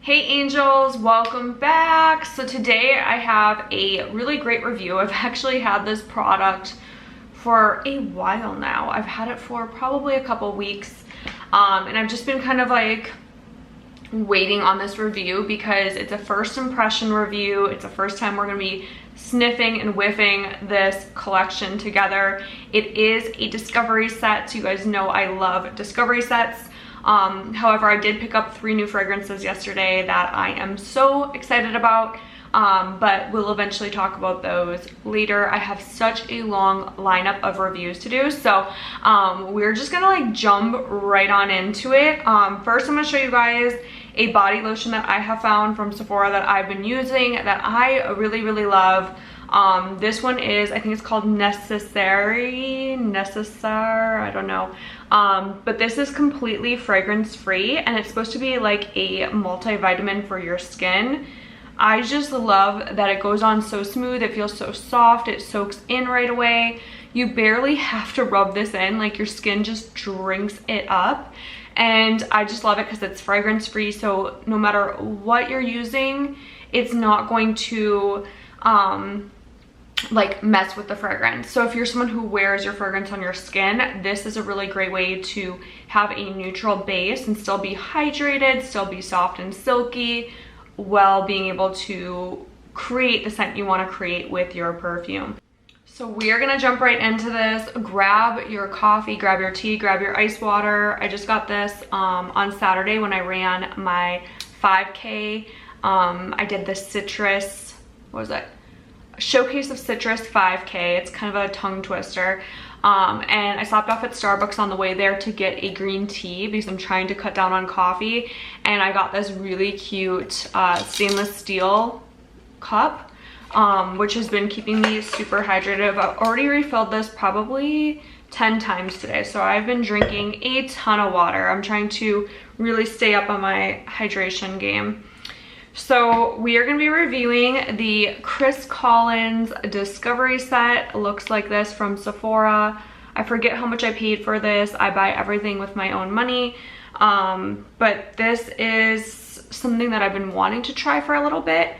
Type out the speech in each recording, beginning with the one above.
Hey angels, welcome back. So today I have a really great review. I've actually had this product for a while now. I've had it for probably a couple weeks and I've just been kind of like waiting on this review because it's a first impression review. It's the first time we're gonna be sniffing and whiffing this collection together. It is a discovery set, so you guys know I love discovery sets. However, I did pick up 3 new fragrances yesterday that I am so excited about, but we'll eventually talk about those later. I have such a long lineup of reviews to do, so we're just gonna like jump right on into it. First, I'm gonna show you guys a body lotion that I have found from Sephora that I've been using that I really love. This one is, I think it's called Necessaire, I don't know. But this is completely fragrance free and it's supposed to be like a multivitamin for your skin. I just love that it goes on so smooth. It feels so soft. It soaks in right away. You barely have to rub this in, like your skin just drinks it up. And I just love it because it's fragrance free, so no matter what you're using, it's not going to like mess with the fragrance. So if you're someone who wears your fragrance on your skin, this is a really great way to have a neutral base and still be hydrated, still be soft and silky, while being able to create the scent you want to create with your perfume. So we are gonna jump right into this. Grab your coffee, grab your tea, grab your ice water. I just got this on Saturday when I ran my 5K. I did the citrus, what was it? Showcase of Citrus 5K. It's kind of a tongue twister. And I stopped off at Starbucks on the way there to get a green tea because I'm trying to cut down on coffee. And I got this really cute stainless steel cup, which has been keeping me super hydrated. I've already refilled this probably 10 times today. So I've been drinking a ton of water. I'm trying to really stay up on my hydration game. So we are going to be reviewing the Chris Collins Discovery Set. It looks like this from Sephora. I forget how much I paid for this. I buy everything with my own money. But this is something that I've been wanting to try for a little bit.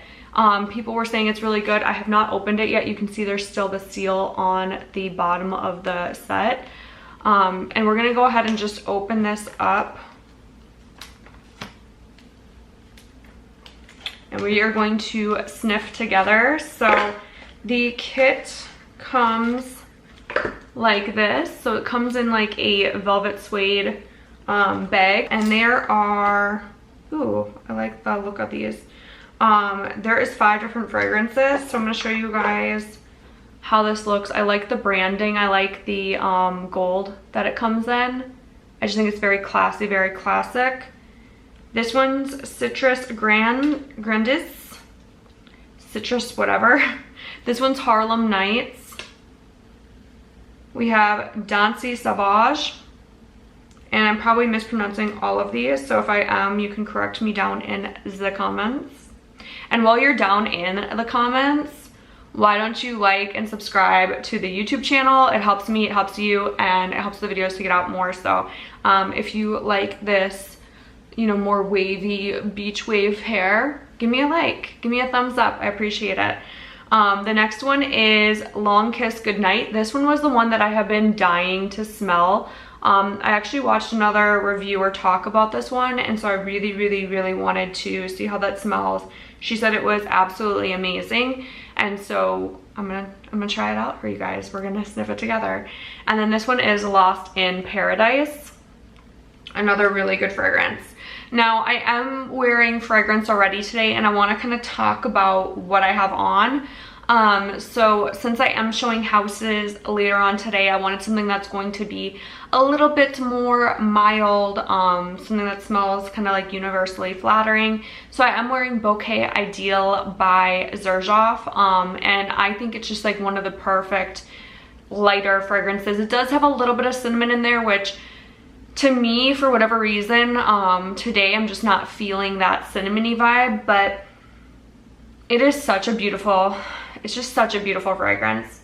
People were saying it's really good. I have not opened it yet. You can see there's still the seal on the bottom of the set. And we're going to go ahead and just open this up. And we are going to sniff together. So the kit comes like this. So it comes in like a velvet suede bag. And there are, ooh, I like the look of these. There is 5 different fragrances. So I'm going to show you guys how this looks. I like the branding. I like the gold that it comes in. I just think it's very classy, very classic. This one's Citrus Grandis, Citrus whatever. This one's Harlem Nights. We have Dancy Sauvage, and I'm probably mispronouncing all of these, so if I am, you can correct me down in the comments. And while you're down in the comments, why don't you like and subscribe to the YouTube channel? It helps me, it helps you, and it helps the videos to get out more. So if you like this, you know, more wavy beach wave hair, give me a like, give me a thumbs up. I appreciate it. The next one is Long Kiss Goodnight. This one was the one that I have been dying to smell. I actually watched another reviewer talk about this one, and so I really wanted to see how that smells. She said it was absolutely amazing, and so I'm gonna try it out for you guys. We're gonna sniff it together. And then this one is Lost in Paradise, another really good fragrance. Now, I am wearing fragrance already today, and I want to kind of talk about what I have on. So since I am showing houses later on today, I wanted something that's going to be a little bit more mild, something that smells kind of like universally flattering. So I am wearing Bouquet Ideal by Xerjoff, and I think it's just like one of the perfect lighter fragrances. It does have a little bit of cinnamon in there, which to me, for whatever reason, today I'm just not feeling that cinnamony vibe, but it is such a beautiful, it's just such a beautiful fragrance.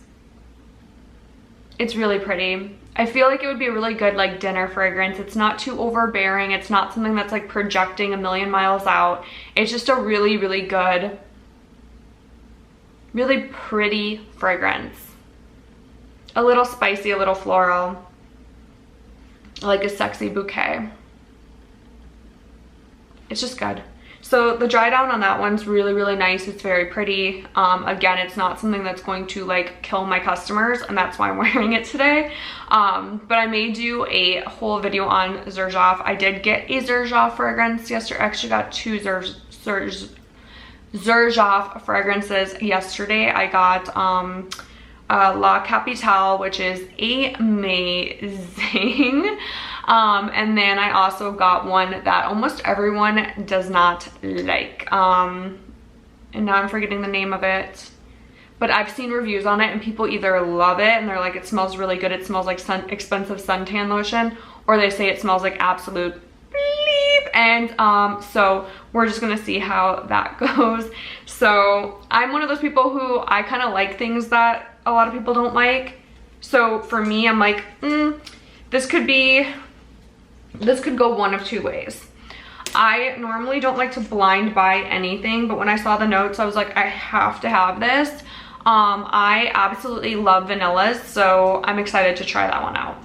It's really pretty. I feel like it would be a really good like dinner fragrance. It's not too overbearing. It's not something that's like projecting a million miles out. It's just a really, really good, really pretty fragrance. A little spicy, a little floral, like a sexy bouquet. It's just good. So the dry down on that one's really, really nice. It's very pretty. Again, it's not something that's going to like kill my customers, and that's why I'm wearing it today. But I may do a whole video on Xerjoff. I did get a Xerjoff fragrance yesterday. I actually got two Xerjoff fragrances yesterday. I got La Capitale, which is amazing. And then I also got one that almost everyone does not like. And now I'm forgetting the name of it. But I've seen reviews on it and people either love it and they're like, it smells really good, it smells like expensive suntan lotion, or they say it smells like absolute bleep. And so we're just gonna see how that goes. So I'm one of those people who I kind of like things that a lot of people don't like. So for me, I'm like, this could go one of two ways. I normally don't like to blind buy anything, but when I saw the notes, I was like, I have to have this. I absolutely love vanillas, so I'm excited to try that one out.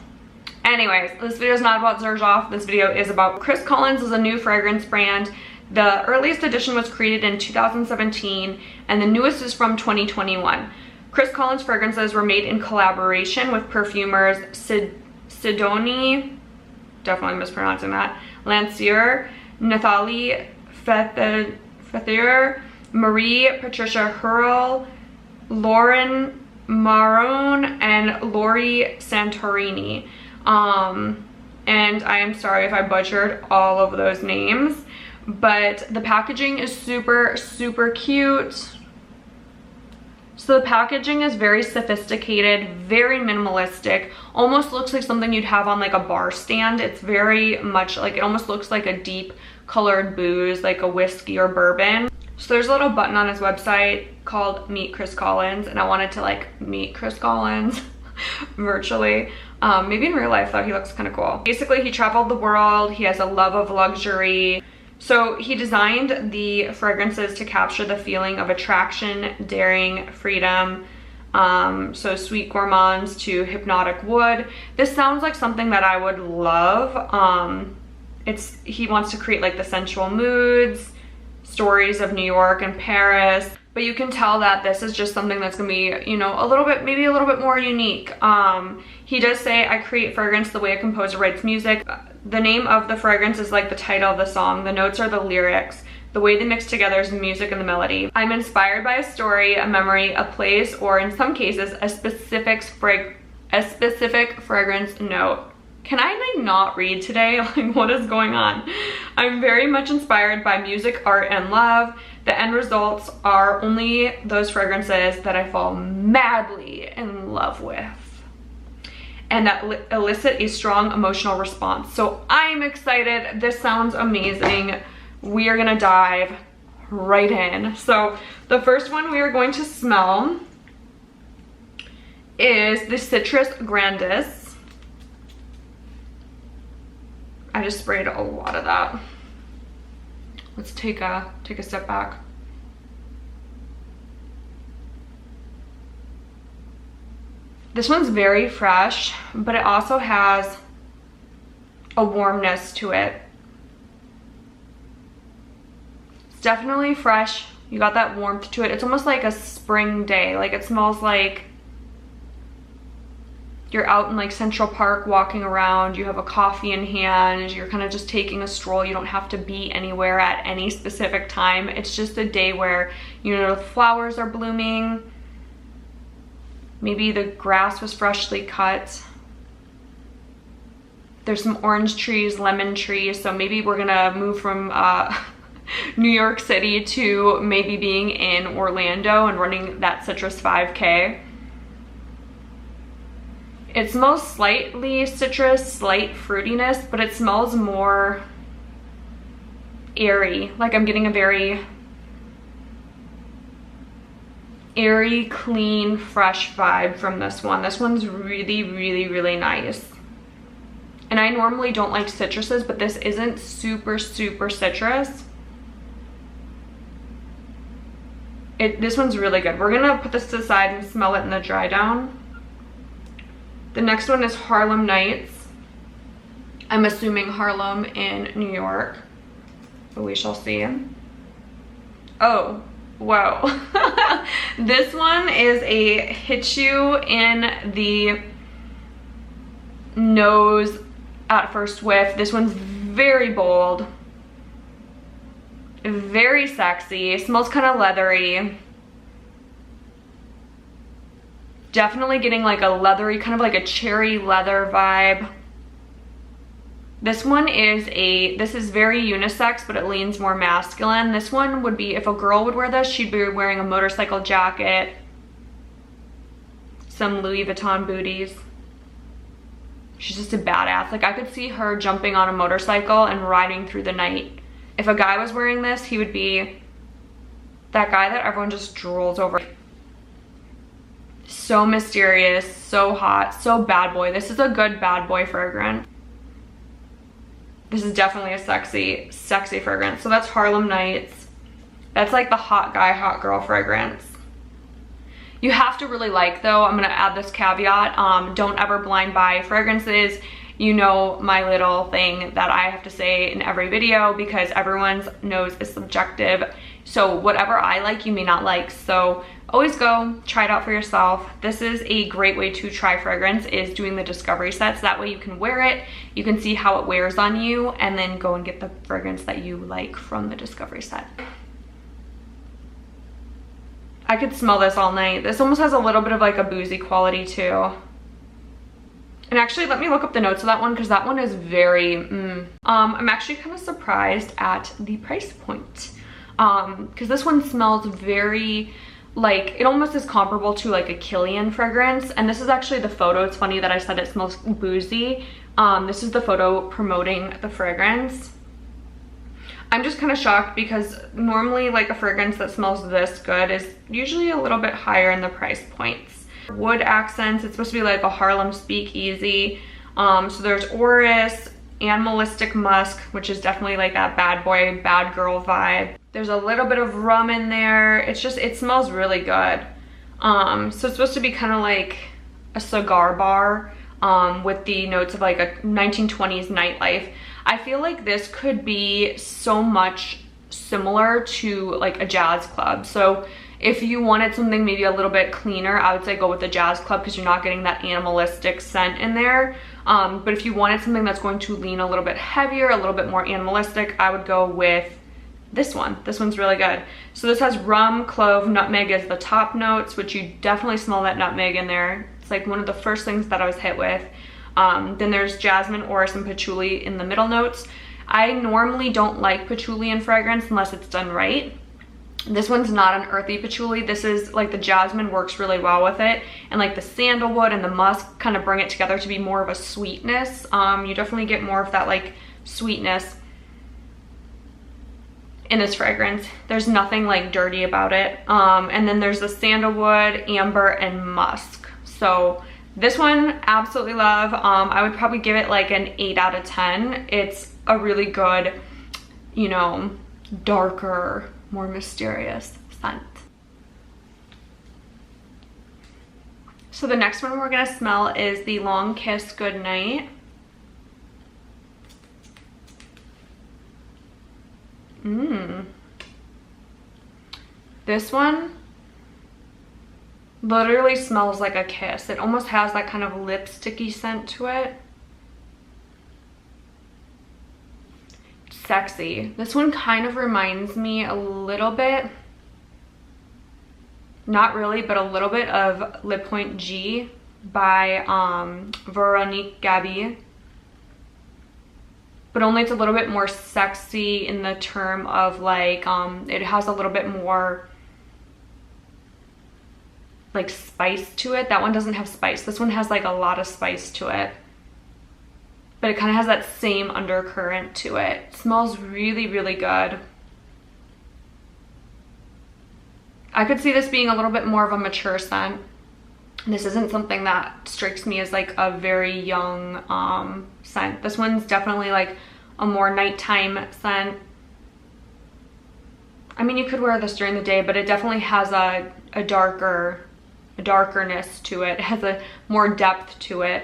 Anyways, this video is not about Xerjoff. This video is about Chris Collins is a new fragrance brand. The earliest edition was created in 2017, and the newest is from 2021. Chris Collins fragrances were made in collaboration with perfumers Sidoni, definitely mispronouncing that, Lancier, Nathalie Fethier, Marie Patricia Hurl, Lauren Marone, and Lori Santorini. And I am sorry if I butchered all of those names, but the packaging is super, super cute. So the packaging is very sophisticated, very minimalistic, almost looks like something you'd have on like a bar stand. It's very much like, it almost looks like a deep colored booze, like a whiskey or bourbon. So there's a little button on his website called Meet Chris Collins, and I wanted to like meet Chris Collins virtually. Maybe in real life though, he looks kind of cool. Basically, he traveled the world. He has a love of luxury. So he designed the fragrances to capture the feeling of attraction, daring, freedom. So sweet gourmands to hypnotic wood. This sounds like something that I would love. He wants to create like the sensual moods, stories of New York and Paris. But you can tell that this is just something that's gonna be, you know, maybe a little bit more unique. He does say, I create fragrance the way a composer writes music. The name of the fragrance is like the title of the song. The notes are the lyrics. The way they mix together is the music and the melody. I'm inspired by a story, a memory, a place, or in some cases, a specific fragrance note. Can I like not read today? Like, what is going on? I'm very much inspired by music, art, and love. The end results are only those fragrances that I fall madly in love with and that elicit a strong emotional response. So I'm excited. This sounds amazing. We are gonna dive right in. So the first one we are going to smell is the Citrus Grandis. I just sprayed a lot of that. Let's take a step back. This one's very fresh, but it also has a warmness to it. It's definitely fresh. You got that warmth to it. It's almost like a spring day. Like, it smells like you're out in like Central Park walking around, you have a coffee in hand, you're kind of just taking a stroll. You don't have to be anywhere at any specific time. It's just a day where, you know, the flowers are blooming. Maybe the grass was freshly cut. There's some orange trees, lemon trees. So maybe we're gonna move from New York City to maybe being in Orlando and running that Citrus 5K. It smells slightly citrus, slight fruitiness, but it smells more airy. Like I'm getting a very airy, clean, fresh vibe from this one. This one's really, really, really nice. And I normally don't like citruses, but this isn't super, super citrus. This one's really good. We're gonna put this to the side and smell it in the dry down. The next one is Harlem Nights. I'm assuming Harlem in New York, but we shall see. Oh, whoa. This one is a hit you in the nose at first whiff. This one's very bold, very sexy. It smells kind of leathery. Definitely getting like a leathery, kind of like a cherry leather vibe. This one is this is very unisex, but it leans more masculine. This one would be, if a girl would wear this, she'd be wearing a motorcycle jacket, some Louis Vuitton booties. She's just a badass. Like, I could see her jumping on a motorcycle and riding through the night. If a guy was wearing this, he would be that guy that everyone just drools over. So mysterious, so hot, so bad boy. This is a good bad boy fragrance. This is definitely a sexy, sexy fragrance. So that's Harlem Nights. That's like the hot guy, hot girl fragrance. You have to really like, though, I'm gonna add this caveat, don't ever blind buy fragrances. You know my little thing that I have to say in every video, because everyone's nose is subjective. So whatever I like, you may not like. So always go try it out for yourself. This is a great way to try fragrance, is doing the discovery sets. That way you can wear it, you can see how it wears on you, and then go and get the fragrance that you like from the discovery set. I could smell this all night. This almost has a little bit of like a boozy quality too. And actually, let me look up the notes of that one, because that one is very, I'm actually kind of surprised at the price point. Because this one smells very, like, it almost is comparable to like a Kilian fragrance. And this is actually the photo. It's funny that I said it smells boozy. This is the photo promoting the fragrance. I'm just kind of shocked, because normally like a fragrance that smells this good is usually a little bit higher in the price points. Wood accents, it's supposed to be like a Harlem speakeasy. So there's orris, animalistic musk, which is definitely like that bad boy, bad girl vibe. There's a little bit of rum in there. It's just, it smells really good. So it's supposed to be kind of like a cigar bar with the notes of like a 1920s nightlife. I feel like this could be so much similar to like a jazz club. So if you wanted something maybe a little bit cleaner, I would say go with the jazz club, because you're not getting that animalistic scent in there. But if you wanted something that's going to lean a little bit heavier, a little bit more animalistic, I would go with this one. This one's really good. So this has rum, clove, nutmeg as the top notes, which you definitely smell that nutmeg in there. It's like one of the first things that I was hit with. Then there's jasmine, orris, and patchouli in the middle notes. I normally don't like patchouli in fragrance unless it's done right. This one's not an earthy patchouli. This is like the jasmine works really well with it, and like the sandalwood and the musk kind of bring it together to be more of a sweetness. You definitely get more of that like sweetness in this fragrance. There's nothing like dirty about it. And then there's the sandalwood, amber, and musk. So this one, absolutely love. I would probably give it like an 8 out of 10. It's a really good, you know, darker, more mysterious scent. So the next one we're gonna smell is the Long Kiss Goodnight. This one literally smells like a kiss. It almost has that kind of lipsticky scent to it. Sexy. This one kind of reminds me a little bit, not really, but a little bit of Le Point G by Veronique Gabi, but only it's a little bit more sexy in the term of like it has a little bit more like spice to it. That one doesn't have spice. This one has like a lot of spice to it, but it kind of has that same undercurrent to it. It smells really, really good. I could see this being a little bit more of a mature scent. This isn't something that strikes me as like a very young scent. This one's definitely like a more nighttime scent. I mean, you could wear this during the day, but it definitely has a darkerness to it. It has a more depth to it.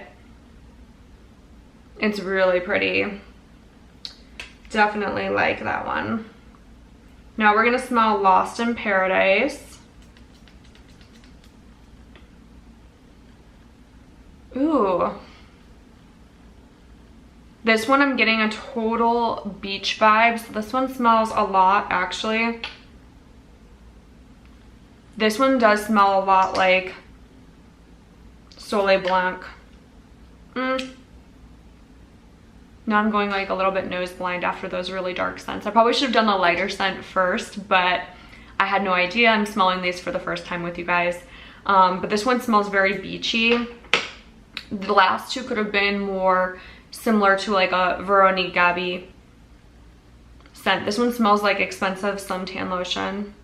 It's really pretty. Definitely like that one. Now we're gonna smell Lost in Paradise. Ooh. This one I'm getting a total beach vibes. This one smells a lot, actually. This one does smell a lot like Soleil Blanc. Now I'm going like a little bit nose blind after those really dark scents. I probably should have done the lighter scent first, but I had no idea. I'm smelling these for the first time with you guys. But this one smells very beachy. The last two could have been more similar to like a Veronique Gabi scent. This one smells like expensive suntan lotion.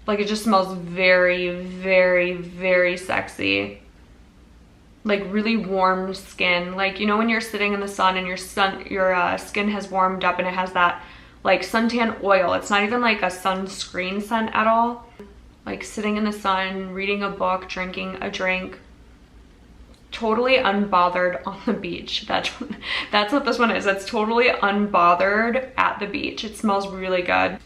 Like it just smells very, very, very sexy. Like really warm skin. Like, you know, when you're sitting in the sun and your skin has warmed up and it has that like suntan oil. It's not even like a sunscreen scent at all. Like sitting in the sun, reading a book, drinking a drink. Totally unbothered on the beach. That's what this one is. It's totally unbothered at the beach. It smells really good.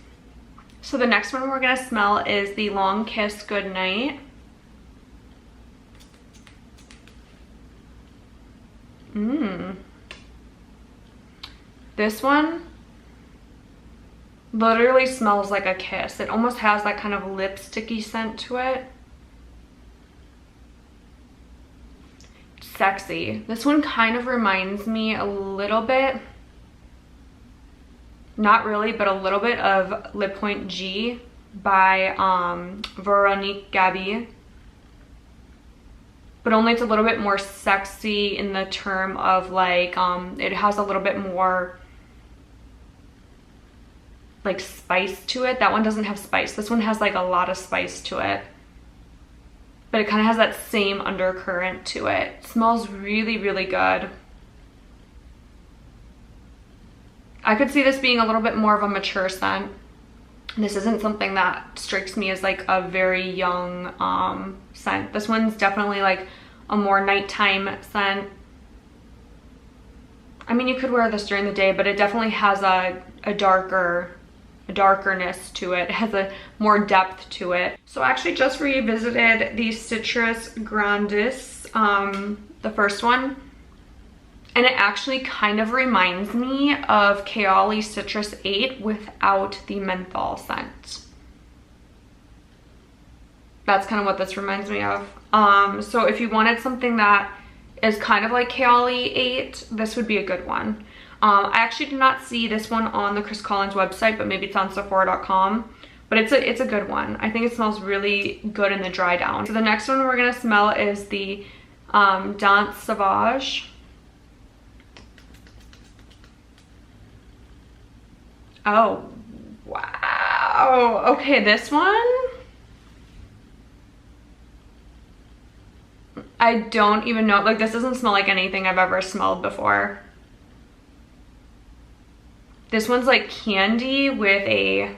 So the next one we're gonna smell is the Long Kiss Goodnight. This one literally smells like a kiss. It almost has that kind of lipsticky scent to it. Sexy. This one kind of reminds me a little bit, not really, but a little bit of Lip Point G by Veronique Gabi. But only it's a little bit more sexy in the term of like, it has a little bit more like spice to it. That one doesn't have spice. This one has like a lot of spice to it. But it kind of has that same undercurrent to it. It smells really, really good. I could see this being a little bit more of a mature scent. This isn't something that strikes me as like a very young scent. This one's definitely like a more nighttime scent. I mean, you could wear this during the day, but it definitely has a darkerness to it. It has a more depth to it. So I actually just revisited the Citrus Grandis, the first one. And it actually kind of reminds me of Cavalli Citrus 8 without the menthol scent. That's kind of what this reminds me of. So if you wanted something that is kind of like Cavalli 8, this would be a good one. I actually did not see this one on the Chris Collins website, but maybe it's on Sephora.com. But it's a good one. I think it smells really good in the dry down. So the next one we're gonna smell is the Danse Sauvage. Oh, wow. Okay, this one, I don't even know. Like, this doesn't smell like anything I've ever smelled before. This one's like candy with a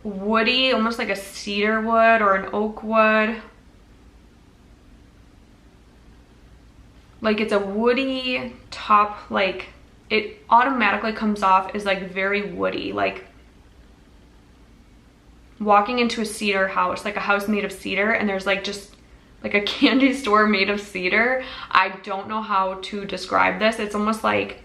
woody, almost like a cedar wood or an oak wood. Like, it's a woody top, like, it automatically comes off as like very woody, like walking into a cedar house, like a house made of cedar, and there's like just like a candy store made of cedar. I don't know how to describe this. It's almost like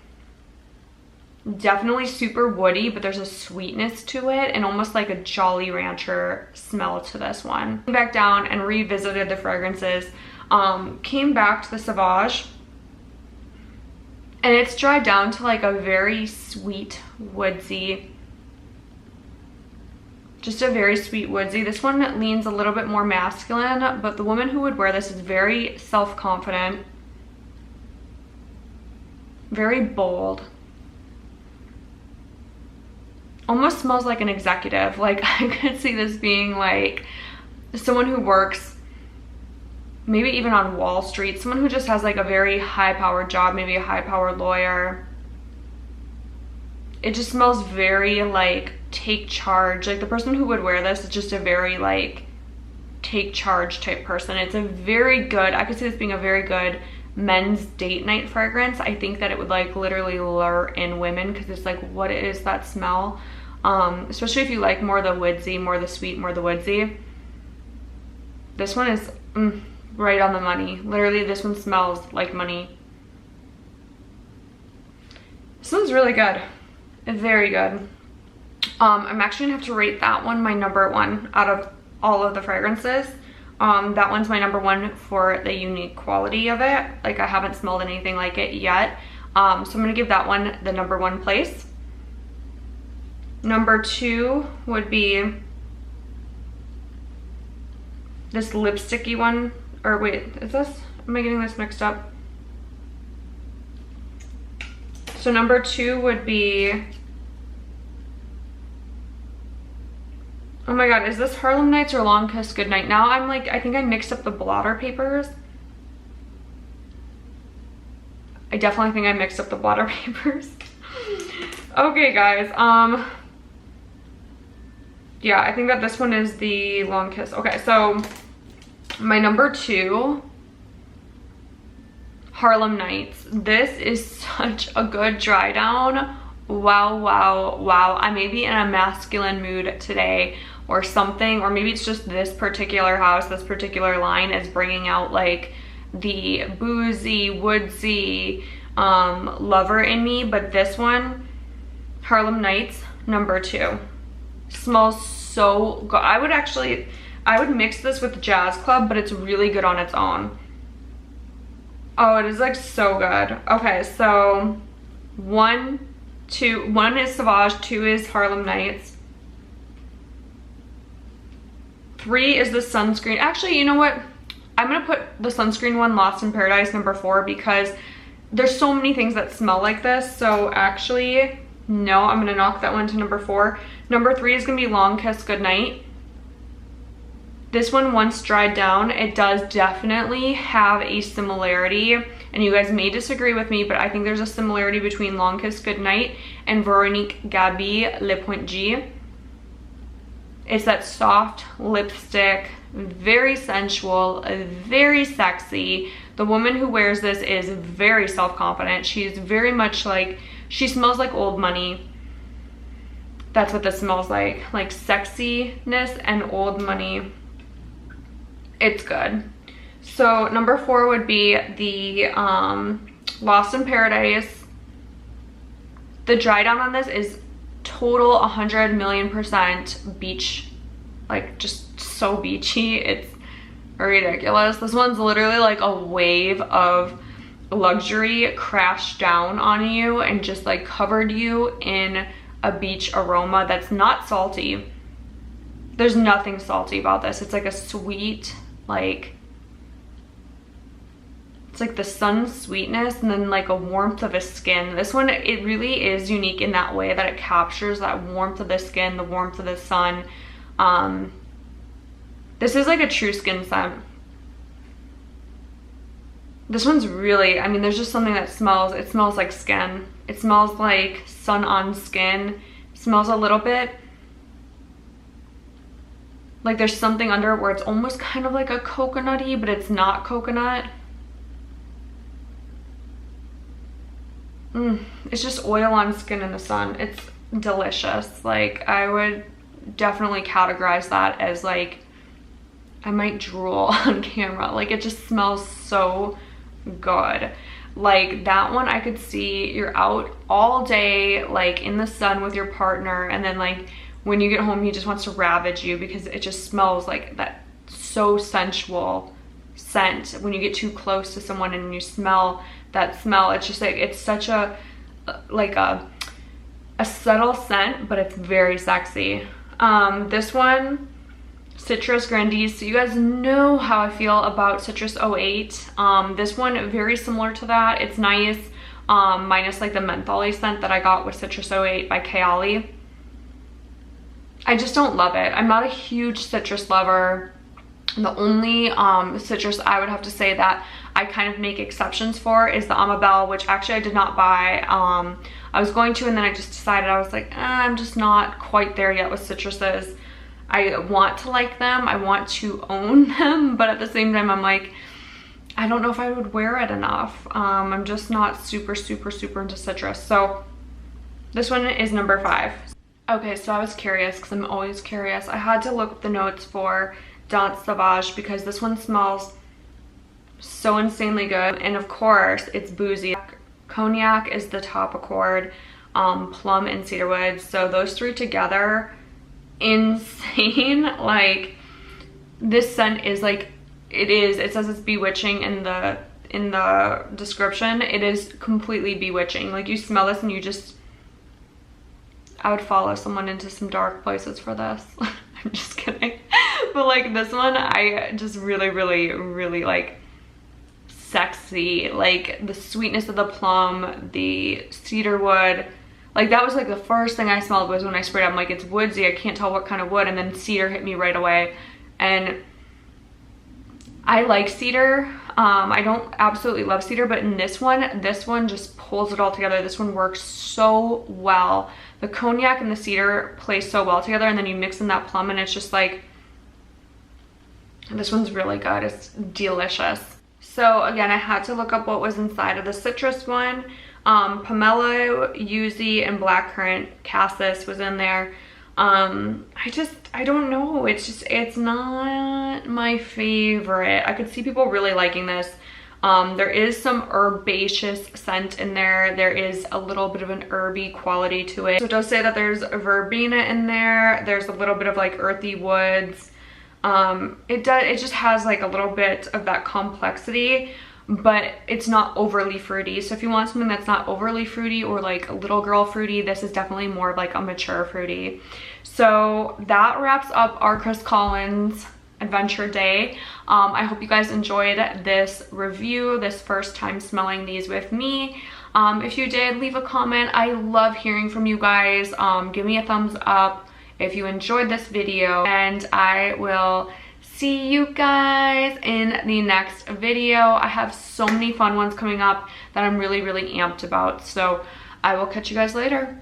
definitely super woody, but there's a sweetness to it and almost like a Jolly Rancher smell to this one. Came back down and revisited the fragrances. Came back to the Sauvage. And it's dried down to like a very sweet woodsy, just a very sweet woodsy. This one leans a little bit more masculine, but the woman who would wear this is very self-confident, very bold. almost smells like an executive. Like I could see this being like someone who works maybe even on Wall Street, someone who just has like a very high-powered job, maybe a high-powered lawyer. It just smells very like take charge. Like the person who would wear this is just a very like take charge type person. It's a very good, I could see this being a very good men's date night fragrance. I think that it would like literally lure in women because it's like, what is that smell? Especially if you like more the woodsy, more the sweet, more the woodsy. This one is right on the money. Literally, this one smells like money. This one's really good. Very good. I'm actually gonna have to rate that one my number one out of all of the fragrances. That one's my number one for the unique quality of it. Like I haven't smelled anything like it yet. So I'm gonna give that one the number one place. Number two would be this lipsticky one. Or wait, is this, am I getting this mixed up? So number two would be, oh my god, is this Harlem Nights or Long Kiss Goodnight? Now I'm like, I think I mixed up the blotter papers. I definitely think I mixed up the blotter papers. Okay guys, yeah, I think that this one is the Long Kiss. Okay, so my number two, Harlem Nights. This is such a good dry down. Wow, wow, wow. I may be in a masculine mood today or something, or maybe it's just this particular house, this particular line is bringing out like the boozy, woodsy lover in me. But this one, Harlem Nights, number two, smells so good. I would mix this with Jazz Club, but it's really good on its own. Oh, it is like so good. Okay, so one is Sauvage, two is Harlem Nights. Three is the sunscreen. Actually, you know what? I'm gonna put the sunscreen one, Lost in Paradise, number four, because there's so many things that smell like this. So actually, no, I'm gonna knock that one to number four. Number three is gonna be Long Kiss Goodnight. This one, once dried down, it does definitely have a similarity, and you guys may disagree with me, but I think there's a similarity between Long Kiss Goodnight and Veronique Gaby Le Point G. It's that soft lipstick, very sensual, very sexy. The woman who wears this is very self-confident. She's very much like, she smells like old money. That's what this smells like sexiness and old money. It's good. So number four would be the Lost in Paradise. The dry down on this is total 100,000,000% beach, like just so beachy. It's ridiculous. This one's literally like a wave of luxury crashed down on you and just like covered you in a beach aroma that's not salty. There's nothing salty about this. It's like a sweet, like, it's like the sun sweetness and then like a warmth of a skin. This one, it really is unique in that way that it captures that warmth of the skin, the warmth of the sun. This is like a true skin scent. This one's really, I mean, there's just something that smells, it smells like skin. It smells like sun on skin. It smells a little bit like there's something under it where it's almost kind of like a coconutty, but it's not coconut. It's just oil on skin in the sun. It's delicious. Like I would definitely categorize that as like, I might drool on camera. Like it just smells so good. Like that one, I could see you're out all day like in the sun with your partner, and then like when you get home he just wants to ravage you because it just smells like that so sensual scent. When you get too close to someone and you smell that smell, it's just like, it's such a like a subtle scent, but it's very sexy. This one, Citrus Grandis. So you guys know how I feel about Citrus 08. This one, very similar to that. It's nice, minus like the mentholy scent that I got with Citrus 08 by Cavalli. I just don't love it. I'm not a huge citrus lover. The only citrus I would have to say that I kind of make exceptions for is the Amabel, which actually I did not buy. I was going to, and then I just decided, I was like, I'm just not quite there yet with citruses. I want to like them, I want to own them, but at the same time I'm like, I don't know if I would wear it enough. I'm just not super into citrus. So this one is number 5. Okay, so I was curious, because I'm always curious. I had to look up the notes for Dance Sauvage because this one smells so insanely good. And of course, it's boozy. Cognac is the top accord, plum and cedarwood. So those 3 together, insane. Like, this scent is like, it says it's bewitching in the description. It is completely bewitching. Like, you smell this and you just, I would follow someone into some dark places for this. I'm just kidding. But like this one, I just really like sexy. Like the sweetness of the plum, the cedarwood. Like that was like the first thing I smelled was when I sprayed. I'm like, it's woodsy. I can't tell what kind of wood. And then cedar hit me right away. And I like cedar. I don't absolutely love cedar, but in this one just pulls it all together. This one works so well. The cognac and the cedar play so well together, and then you mix in that plum and it's just like, this one's really good. It's delicious. So again, I had to look up what was inside of the citrus one. Pomelo, yuzu, and blackcurrant cassis was in there. I don't know. It's not my favorite. I could see people really liking this. There is some herbaceous scent in there. There is a little bit of an herby quality to it. So it does say that there's verbena in there. There's a little bit of like earthy woods. It just has like a little bit of that complexity, but it's not overly fruity. So if you want something that's not overly fruity or like a little girl fruity, this is definitely more of like a mature fruity. So that wraps up our Chris Collins adventure day. I hope you guys enjoyed this review, this first time smelling these with me. If you did, leave a comment. I love hearing from you guys. Give me a thumbs up if you enjoyed this video, and I will see you guys in the next video. I have so many fun ones coming up that I'm really amped about, so I will catch you guys later.